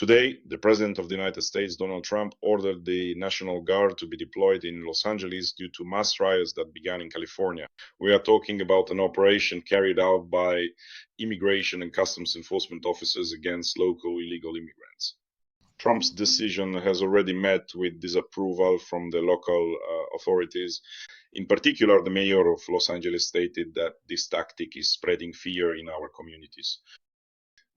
Today, the President of the United States, Donald Trump, ordered the National Guard to be deployed in Los Angeles due to mass riots that began in California. We are talking about an operation carried out by immigration and customs enforcement officers against local illegal immigrants. Trump's decision has already met with disapproval from the local authorities. In particular, the mayor of Los Angeles stated that this tactic is spreading fear in our communities.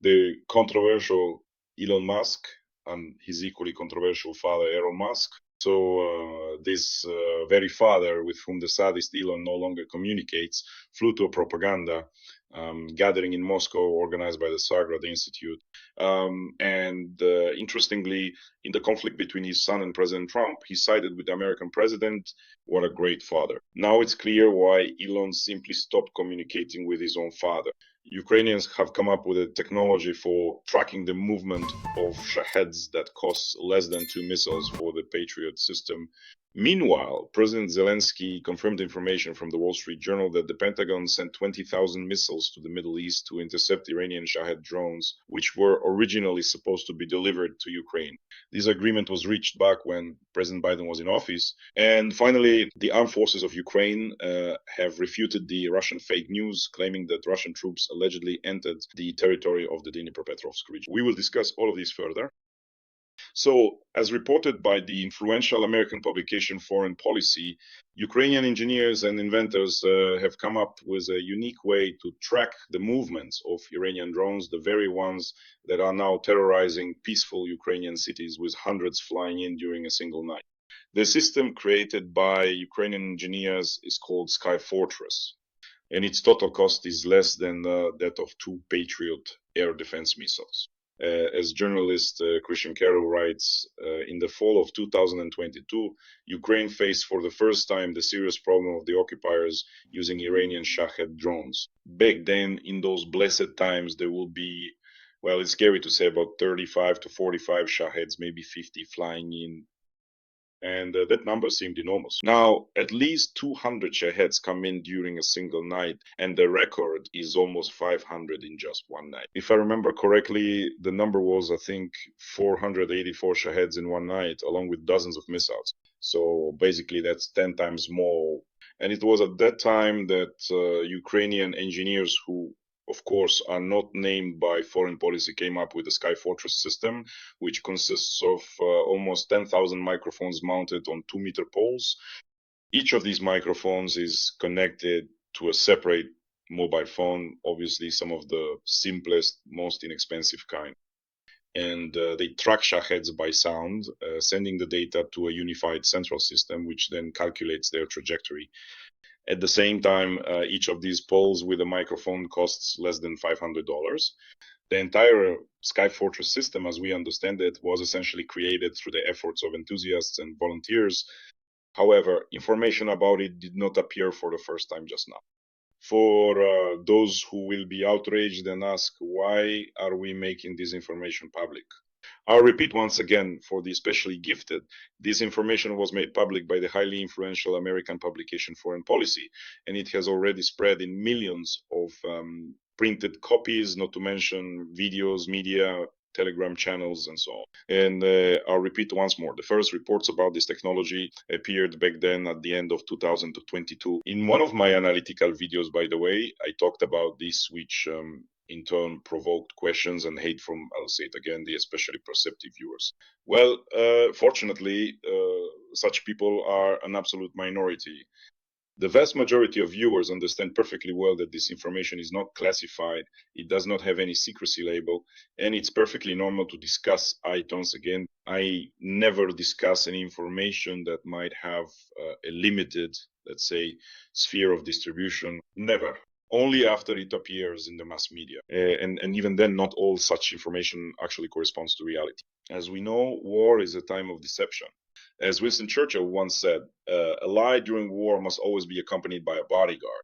The controversial Elon Musk and his equally controversial father, Errol Musk. So this very father with whom the sadist Elon no longer communicates flew to a propaganda gathering in Moscow organized by the Zagreb Institute. Interestingly, in the conflict between his son and President Trump, he sided with the American president. What a great father. Now it's clear why Elon simply stopped communicating with his own father. Ukrainians have come up with a technology for tracking the movement of Shaheds that costs less than 2 missiles for the Patriot system. Meanwhile, President Zelensky confirmed information from the Wall Street Journal that the Pentagon sent 20,000 missiles to the Middle East to intercept Iranian Shahed drones, which were originally supposed to be delivered to Ukraine. This agreement was reached back when President Biden was in office. And finally, the armed forces of Ukraine have refuted the Russian fake news, claiming that Russian troops allegedly entered the territory of the Dnipropetrovsk region. We will discuss all of this further. So, as reported by the influential American publication Foreign Policy, Ukrainian engineers and inventors have come up with a unique way to track the movements of Iranian drones, the very ones that are now terrorizing peaceful Ukrainian cities with hundreds flying in during a single night. The system created by Ukrainian engineers is called Sky Fortress, and its total cost is less than that of 2 Patriot air defense missiles. As journalist Christian Carroll writes, in the fall of 2022, Ukraine faced for the first time the serious problem of the occupiers using Iranian Shahed drones. Back then, in those blessed times, there will be, well, it's scary to say, about 35 to 45 Shaheds, maybe 50 flying in. And that number seemed enormous. Now, at least 200 Shaheds come in during a single night, and the record is almost 500 in just one night. If I remember correctly, the number was, I think, 484 Shaheds in one night, along with dozens of missiles. So basically, that's 10 times more. And it was at that time that Ukrainian engineers who, of course, are not named by Foreign Policy, came up with the Sky Fortress system, which consists of almost 10,000 microphones mounted on 2-meter poles. Each of these microphones is connected to a separate mobile phone, obviously some of the simplest, most inexpensive kind. And they track Shaheds by sound, sending the data to a unified central system, which then calculates their trajectory. At the same time, each of these poles with a microphone costs less than $500. The entire Sky Fortress system, as we understand it, was essentially created through the efforts of enthusiasts and volunteers. However, information about it did not appear for the first time just now. For those who will be outraged and ask, why are we making this information public? I'll repeat once again, for the especially gifted, this information was made public by the highly influential American publication Foreign Policy, and it has already spread in millions of printed copies, not to mention videos, media, Telegram channels, and so on. And I'll repeat once more. The first reports about this technology appeared back then at the end of 2022. In one of my analytical videos, by the way, I talked about this, which in turn provoked questions and hate from, I'll say it again, the especially perceptive viewers. Well, fortunately, such people are an absolute minority. The vast majority of viewers understand perfectly well that this information is not classified, it does not have any secrecy label, and it's perfectly normal to discuss items. Again, I never discuss any information that might have a limited, let's say, sphere of distribution. Never. Only after it appears in the mass media. And even then, not all such information actually corresponds to reality. As we know, war is a time of deception. As Winston Churchill once said, a lie during war must always be accompanied by a bodyguard.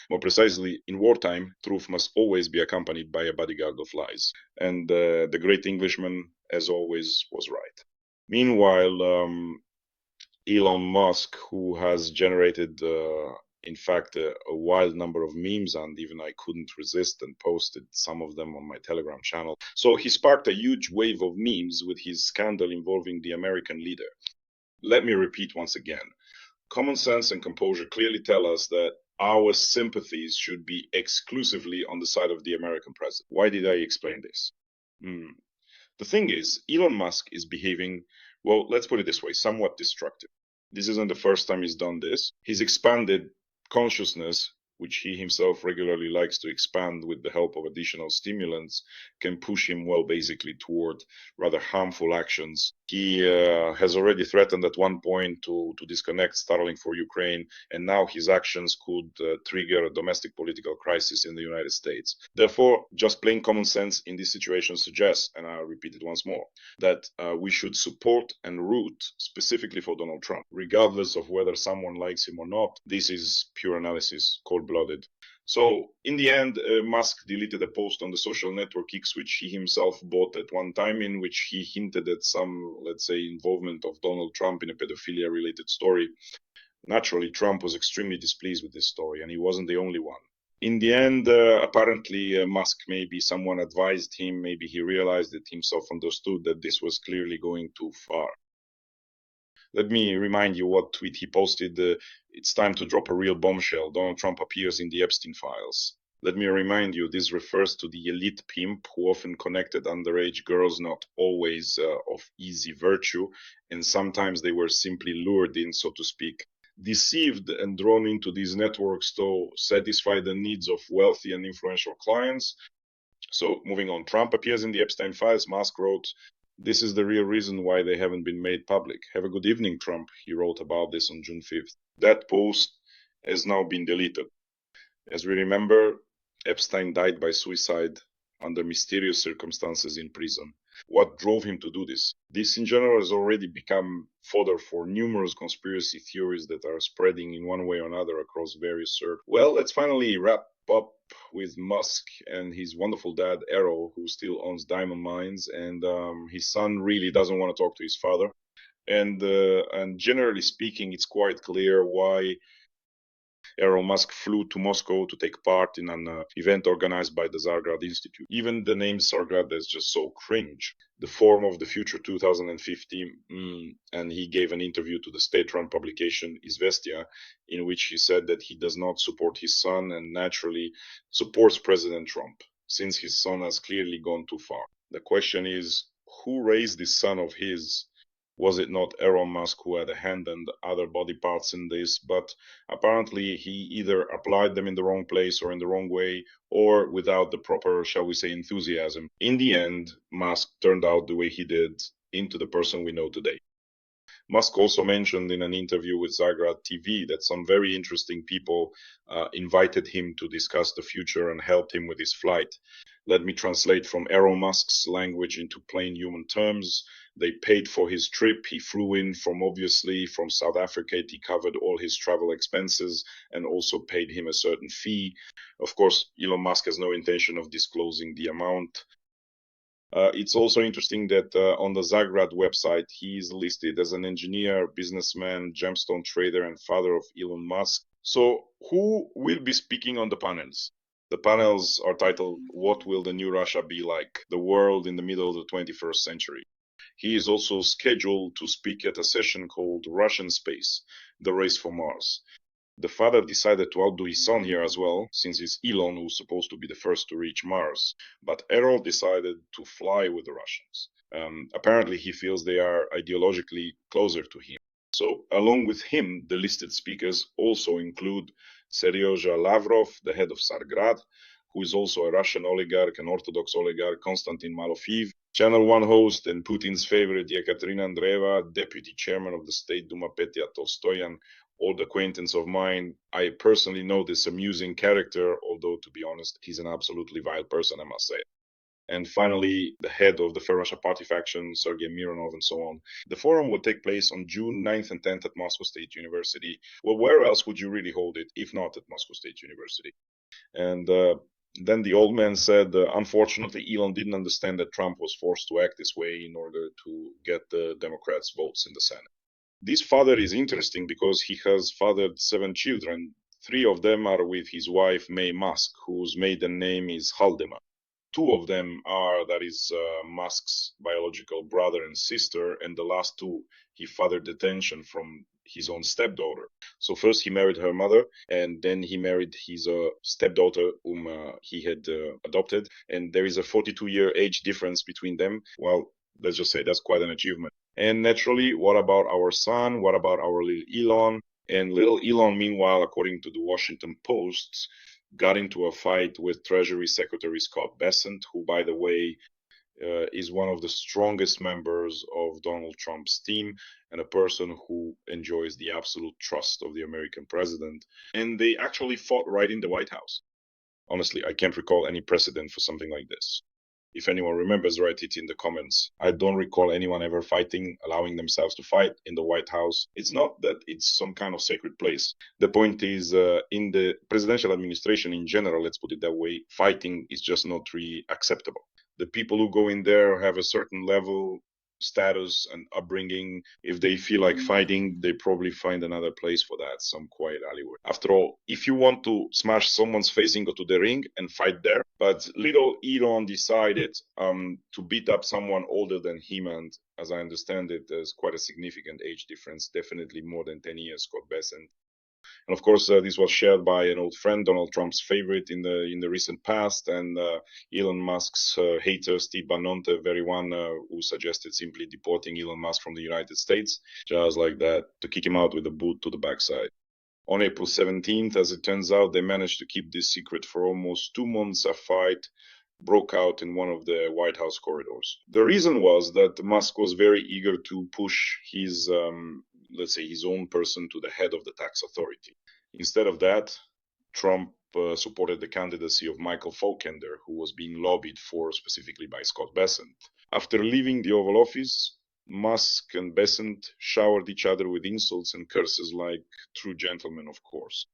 More precisely, in wartime, truth must always be accompanied by a bodyguard of lies. And the great Englishman, as always, was right. Meanwhile, Elon Musk, who has generated In fact, a wild number of memes, and even I couldn't resist and posted some of them on my Telegram channel. So he sparked a huge wave of memes with his scandal involving the American leader. Let me repeat once again. Common sense and composure clearly tell us that our sympathies should be exclusively on the side of the American president. Why did I explain this? The thing is, Elon Musk is behaving, well, let's put it this way, somewhat destructive. This isn't the first time he's done this. He's expanded consciousness, which he himself regularly likes to expand with the help of additional stimulants, can push him, well, basically toward rather harmful actions. He has already threatened at one point to disconnect Starlink for Ukraine, and now his actions could trigger a domestic political crisis in the United States. Therefore, just plain common sense in this situation suggests, and I'll repeat it once more, that we should support and root specifically for Donald Trump, regardless of whether someone likes him or not. This is pure analysis, cold-blooded. So, in the end, Musk deleted a post on the social network X, which he himself bought at one time, in which he hinted at some, let's say, involvement of Donald Trump in a pedophilia-related story. Naturally, Trump was extremely displeased with this story, and he wasn't the only one. In the end, apparently, Musk, maybe someone advised him, maybe he realized it himself, understood that this was clearly going too far. Let me remind you what tweet he posted. It's time to drop a real bombshell. Donald Trump appears in the Epstein files. Let me remind you, this refers to the elite pimp who often connected underage girls, not always of easy virtue, and sometimes they were simply lured in, so to speak, deceived and drawn into these networks to satisfy the needs of wealthy and influential clients. So, moving on, Trump appears in the Epstein files. Musk wrote, "This is the real reason why they haven't been made public. Have a good evening, Trump." He wrote about this on June 5th. That post has now been deleted. As we remember, Epstein died by suicide under mysterious circumstances in prison. What drove him to do this? This in general has already become fodder for numerous conspiracy theories that are spreading in one way or another across various circles. Well, let's finally wrap up with Musk and his wonderful dad, Errol, who still owns diamond mines, and his son really doesn't want to talk to his father. And generally speaking, it's quite clear why Errol Musk flew to Moscow to take part in an event organized by the Tsargrad Institute. Even the name Tsargrad is just so cringe. The Forum of the Future 2050, and he gave an interview to the state-run publication Izvestia, in which he said that he does not support his son and naturally supports President Trump, since his son has clearly gone too far. The question is, who raised this son of his? Was it not Elon Musk who had a hand and other body parts in this? But apparently he either applied them in the wrong place or in the wrong way, or without the proper, shall we say, enthusiasm. In the end, Musk turned out the way he did into the person we know today. Musk also mentioned in an interview with Zagrad TV that some very interesting people invited him to discuss the future and helped him with his flight. Let me translate from Errol Musk's language into plain human terms. They paid for his trip. He flew in obviously from South Africa. He covered all his travel expenses and also paid him a certain fee. Of course, Elon Musk has no intention of disclosing the amount. It's also interesting that on the Zagrad website, he is listed as an engineer, businessman, gemstone trader, and father of Elon Musk. So who will be speaking on the panels? The panels are titled, "What Will the New Russia Be Like? The World in the Middle of the 21st Century." He is also scheduled to speak at a session called Russian Space, the Race for Mars. The father decided to outdo his son here as well, since it's Elon who's supposed to be the first to reach Mars. But Errol decided to fly with the Russians. Apparently, he feels they are ideologically closer to him. So, along with him, the listed speakers also include Seryoja Lavrov, the head of Tsargrad, who is also a Russian oligarch, an Orthodox oligarch, Konstantin Malofeev, Channel 1 host and Putin's favorite Yekaterina Andreeva, deputy chairman of the State Duma Petya Tolstoyan, old acquaintance of mine. I personally know this amusing character, although to be honest, he's an absolutely vile person, I must say. And finally, the head of the Fair Russia Party faction, Sergei Mironov, and so on. The forum will take place on June 9th and 10th at Moscow State University. Well, where else would you really hold it, if not at Moscow State University? And then the old man said, unfortunately, Elon didn't understand that Trump was forced to act this way in order to get the Democrats' votes in the Senate. This father is interesting because he has fathered 7 children, Three of them are with his wife, May Musk, whose maiden name is Haldema. Two of them are, that is, Musk's biological brother and sister, and the last two he fathered attention from his own stepdaughter. So first he married her mother, and then he married his stepdaughter, whom he had adopted. And there is a 42-year age difference between them. Well, let's just say that's quite an achievement. And naturally, what about our son? What about our little Elon? And little Elon, meanwhile, according to the Washington Post, got into a fight with Treasury Secretary Scott Bessent, who, by the way, is one of the strongest members of Donald Trump's team and a person who enjoys the absolute trust of the American president. And they actually fought right in the White House. Honestly, I can't recall any precedent for something like this. If anyone remembers, write it in the comments. I don't recall anyone ever fighting, allowing themselves to fight in the White House. It's not that it's some kind of sacred place. The point is, in the presidential administration in general, let's put it that way, fighting is just not really acceptable. The people who go in there have a certain level, status, and upbringing. If they feel like fighting, they probably find another place for that, some quiet alleyway. After all, if you want to smash someone's face, go to the ring and fight there. But little Elon decided to beat up someone older than him, and as I understand it, there's quite a significant age difference, definitely more than 10 years, Scott Bessent. And of course, this was shared by an old friend, Donald Trump's favorite in the recent past, and Elon Musk's hater, Steve Bannon, the very one who suggested simply deporting Elon Musk from the United States, just like that, to kick him out with a boot to the backside. On April 17th, as it turns out, they managed to keep this secret for almost 2 months. A fight broke out in one of the White House corridors. The reason was that Musk was very eager to push his let's say, his own person to the head of the tax authority. Instead of that, Trump supported the candidacy of Michael Faulkender, who was being lobbied for specifically by Scott Bessent. After leaving the Oval Office, Musk and Bessent showered each other with insults and curses like true gentlemen, of course.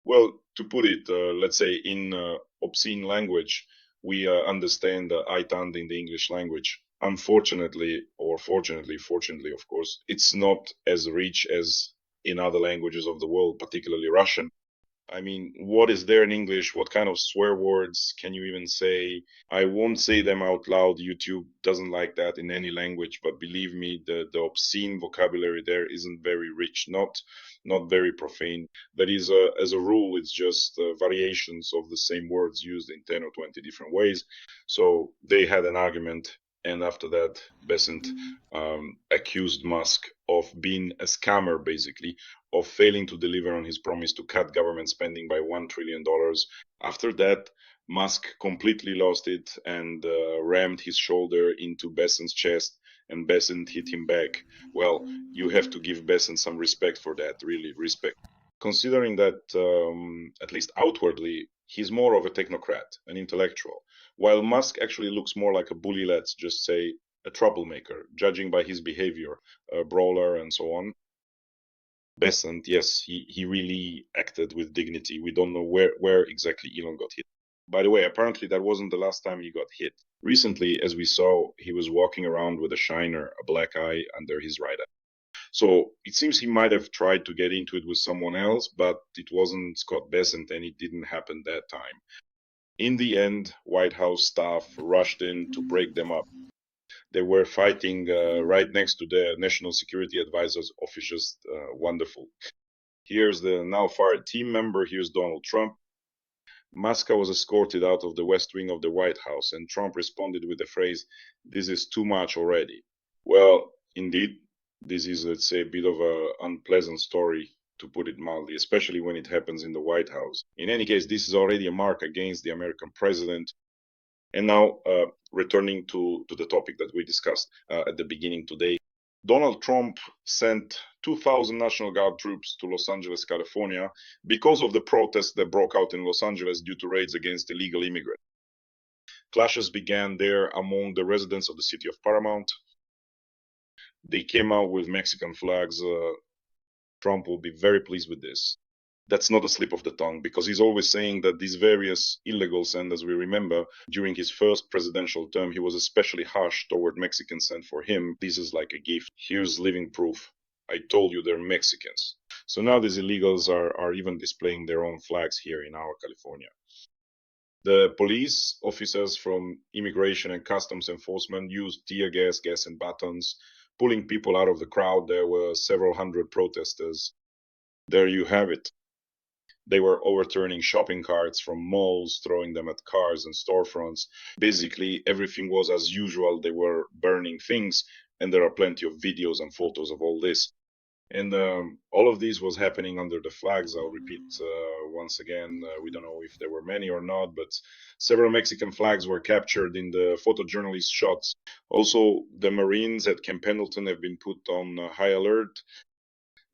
Well, to put it, let's say, in obscene language, we understand Aitan in the English language. Unfortunately, or fortunately, of course, it's not as rich as in other languages of the world, particularly Russian. I mean, what is there in English? What kind of swear words can you even say? I won't say them out loud. YouTube doesn't like that in any language, but believe me, the obscene vocabulary there isn't very rich, not very profane. That is, as a rule, it's just variations of the same words used in 10 or 20 different ways. So they had an argument, and after that, Bessent accused Musk of being a scammer, basically, of failing to deliver on his promise to cut government spending by $1 trillion. After that, Musk completely lost it and rammed his shoulder into Bessent's chest, and Bessent hit him back. Well, you have to give Bessent some respect for that, really, respect. Considering that, at least outwardly, he's more of a technocrat, an intellectual, while Musk actually looks more like a bully, let's just say, a troublemaker, judging by his behavior, a brawler and so on. Bessent, yes, he really acted with dignity. We don't know where exactly Elon got hit. By the way, apparently that wasn't the last time he got hit. Recently, as we saw, he was walking around with a shiner, a black eye under his right eye. So it seems he might have tried to get into it with someone else, but it wasn't Scott Bessent, and it didn't happen that time. In the end, White House staff rushed in to break them up. They were fighting right next to the National Security Advisor's office. Just wonderful. Here's the now fired team member. Here's Donald Trump. Musk was escorted out of the West Wing of the White House, and Trump responded with the phrase, "This is too much already." Well, indeed, this is, let's say, a bit of an unpleasant story, to put it mildly, especially when it happens in the White House. In any case, this is already a mark against the American president. And now, returning to the topic that we discussed at the beginning today, Donald Trump sent 2,000 National Guard troops to Los Angeles, California, because of the protests that broke out in Los Angeles due to raids against illegal immigrants. Clashes began there among the residents of the city of Paramount. They came out with Mexican flags. Trump will be very pleased with this. That's not a slip of the tongue, because he's always saying that these various illegals, and as we remember, during his first presidential term, he was especially harsh toward Mexicans, and for him, this is like a gift. Here's living proof. I told you they're Mexicans. So now these illegals are even displaying their own flags here in our California. The police officers from immigration and customs enforcement used tear gas, gas and batons, pulling people out of the crowd. There were several hundred protesters. There you have it. They were overturning shopping carts from malls, throwing them at cars and storefronts. Basically, everything was as usual. They were burning things, and there are plenty of videos and photos of all this. And all of this was happening under the flags. I'll repeat once again, we don't know if there were many or not, but several Mexican flags were captured in the photojournalist shots. Also, the Marines at Camp Pendleton have been put on high alert.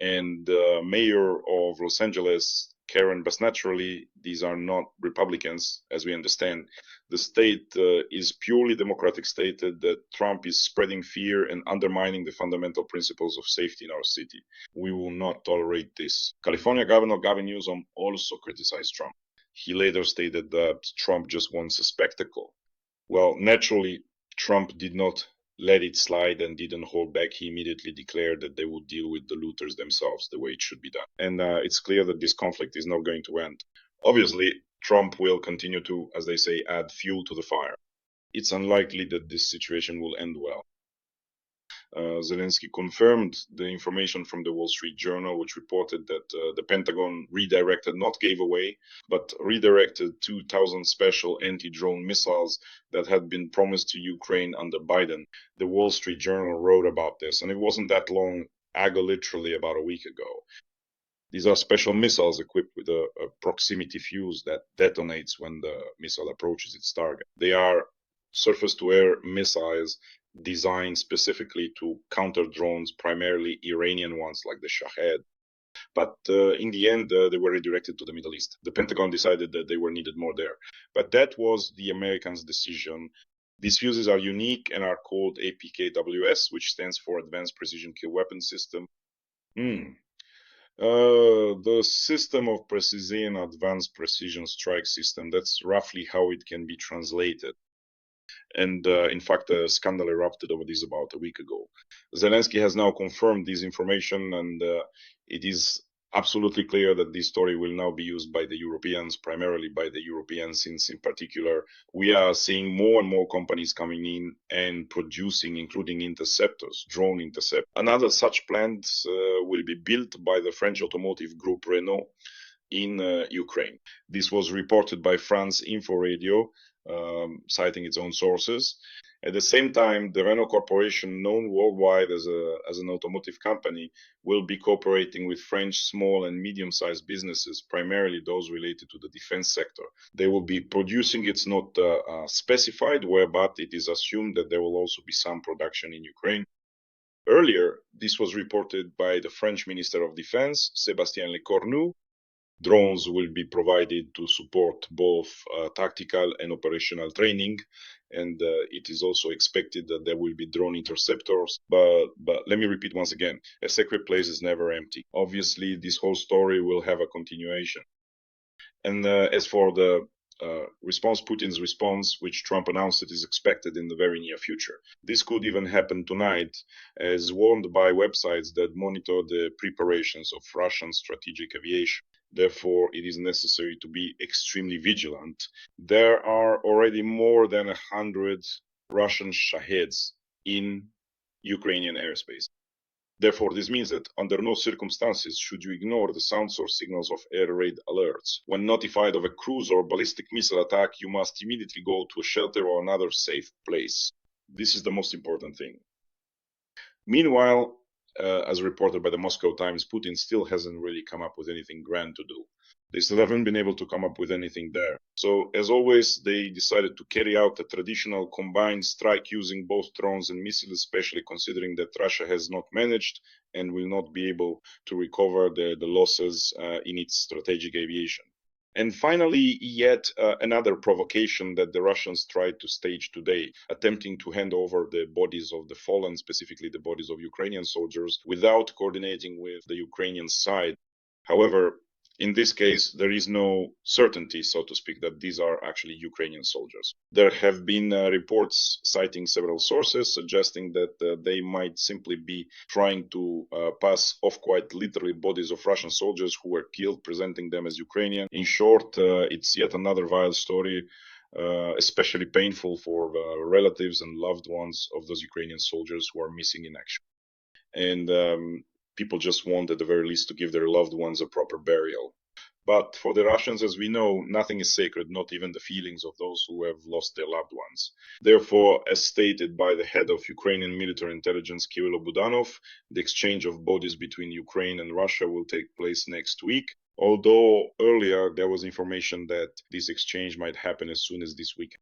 And the mayor of Los Angeles, Karen, but naturally, these are not Republicans, as we understand. The state is purely democratic stated that Trump is spreading fear and undermining the fundamental principles of safety in our city. We will not tolerate this. California Governor Gavin Newsom also criticized Trump. He later stated that Trump just wants a spectacle. Well, naturally, Trump did not let it slide and didn't hold back. He immediately declared that they would deal with the looters themselves the way it should be done. And it's clear that this conflict is not going to end. Obviously, Trump will continue to, as they say, add fuel to the fire. It's unlikely that this situation will end well. Zelensky confirmed the information from the Wall Street Journal, which reported that the Pentagon redirected, not gave away, but redirected 2,000 special anti-drone missiles that had been promised to Ukraine under Biden. The Wall Street Journal wrote about this, and it wasn't that long ago, literally about a week ago. These are special missiles equipped with a proximity fuse that detonates when the missile approaches its target. They are surface-to-air missiles designed specifically to counter drones, primarily Iranian ones like the Shahed. But in the end, they were redirected to the Middle East. The Pentagon decided that they were needed more there. But that was the Americans' decision. These fuses are unique and are called APKWS, which stands for Advanced Precision Kill Weapon System. The System of Precision Advanced Precision Strike System, that's roughly how it can be translated. And in fact, a scandal erupted over this about a week ago. Zelensky has now confirmed this information, and it is absolutely clear that this story will now be used by the Europeans, primarily by the Europeans, since in particular, we are seeing more and more companies coming in and producing, including interceptors, drone intercept. Another such plant will be built by the French automotive group Renault in Ukraine. This was reported by France Info Radio, citing its own sources. At the same time, the Renault Corporation, known worldwide as an automotive company, will be cooperating with French small and medium-sized businesses, primarily those related to the defense sector. They will be producing, it's not specified where, but it is assumed that there will also be some production in Ukraine. Earlier, this was reported by the French Minister of Defense, Sébastien Lecornu. Drones will be provided to support both tactical and operational training, and it is also expected that there will be drone interceptors. But let me repeat once again, a sacred place is never empty. Obviously, this whole story will have a continuation. And as for the Putin's response, which Trump announced it is expected in the very near future. This could even happen tonight, as warned by websites that monitor the preparations of Russian strategic aviation. Therefore, it is necessary to be extremely vigilant. There are already more than 100 Russian Shaheds in Ukrainian airspace. Therefore, this means that under no circumstances should you ignore the sound source signals of air raid alerts. When notified of a cruise or ballistic missile attack, you must immediately go to a shelter or another safe place. This is the most important thing. Meanwhile, as reported by the Moscow Times, Putin still hasn't really come up with anything grand to do. They still haven't been able to come up with anything there. So, as always, they decided to carry out a traditional combined strike using both drones and missiles, especially considering that Russia has not managed and will not be able to recover the losses in its strategic aviation. And finally, yet another provocation that the Russians tried to stage today, attempting to hand over the bodies of the fallen, specifically the bodies of Ukrainian soldiers, without coordinating with the Ukrainian side. However, In this case, there is no certainty, so to speak, that these are actually Ukrainian soldiers. There have been reports citing several sources suggesting that they might simply be trying to pass off quite literally bodies of Russian soldiers who were killed, presenting them as Ukrainian. In short, it's yet another vile story, especially painful for relatives and loved ones of those Ukrainian soldiers who are missing in action. And people just want, at the very least, to give their loved ones a proper burial. But for the Russians, as we know, nothing is sacred, not even the feelings of those who have lost their loved ones. Therefore, as stated by the head of Ukrainian military intelligence, Kirill Budanov, the exchange of bodies between Ukraine and Russia will take place next week. Although earlier there was information that this exchange might happen as soon as this week.